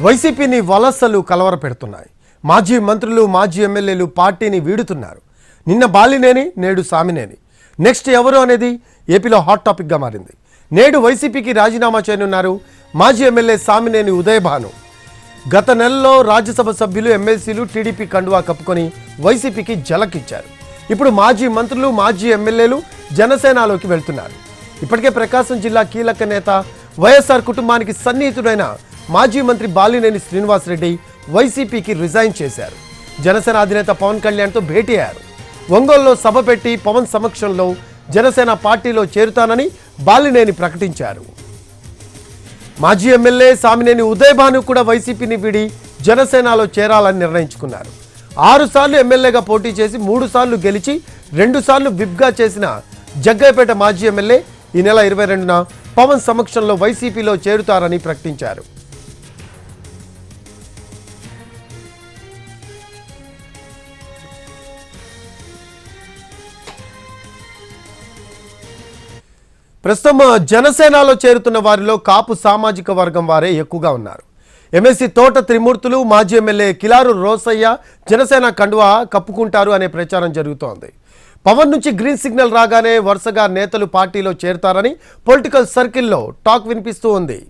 వైసీపీని వలసలు కలవరపెడుతున్నాయి. మాజీ మంత్రులు, మాజీ ఎమ్మెల్యేలు పార్టీని వీడుతున్నారు. నిన్న బాలినేని, నేడు సామినేని. నెక్స్ట్ ఎవరు అనేది ఏపీలో హాట్ టాపిక్గా మారింది. నేడు వైసీపీకి రాజీనామా చేయనున్నారు మాజీ ఎమ్మెల్యే సామినేని ఉదయభాను. గత నెలలో రాజ్యసభ సభ్యులు, ఎమ్మెల్సీలు టీడీపీ కండువా కప్పుకొని వైసీపీకి జలకిచ్చారు. ఇప్పుడు మాజీ మంత్రులు, మాజీ ఎమ్మెల్యేలు జనసేనలోకి వెళ్తున్నారు. ఇప్పటికే ప్రకాశం జిల్లా కీలక నేత, వైఎస్ఆర్ కుటుంబానికి సన్నిహితుడైన మాజీ మంత్రి బాలినేని శ్రీనివాసరెడ్డి వైసీపీకి రిజైన్ చేశారు. జనసేన అధినేత పవన్ కళ్యాణ్తో భేటీ అయ్యారు. ఒంగోలులో సభ పెట్టి పవన్ సమక్షంలో జనసేన పార్టీలో చేరుతానని బాలినేని ప్రకటించారు. మాజీ ఎమ్మెల్యే సామినేని ఉదయభాను కూడా వైసీపీని వీడి జనసేనలో చేరాలని నిర్ణయించుకున్నారు. 6 సార్లు ఎమ్మెల్యేగా పోటీ చేసి 3 సార్లు గెలిచి 2 సార్లు విప్గా చేసిన జగ్గయ్యపేట మాజీ ఎమ్మెల్యే ఈ నెల 22న పవన్ సమక్షంలో వైసీపీలో చేరుతారని ప్రకటించారు. ప్రస్తుతం జనసేనలో చేరుతున్న వారిలో కాపు సామాజిక వర్గం వారే ఎక్కువగా ఉన్నారు. ఎమ్మెల్సీ తోట త్రిమూర్తులు, మాజీ ఎమ్మెల్యే కిలారు రోసయ్య జనసేన కండువా కప్పుకుంటారు అనే ప్రచారం జరుగుతోంది. పవన్ నుంచి గ్రీన్ సిగ్నల్ రాగానే వరుసగా నేతలు పార్టీలో చేరుతారని పొలిటికల్ సర్కిల్లో టాక్ వినిపిస్తూ ఉంది.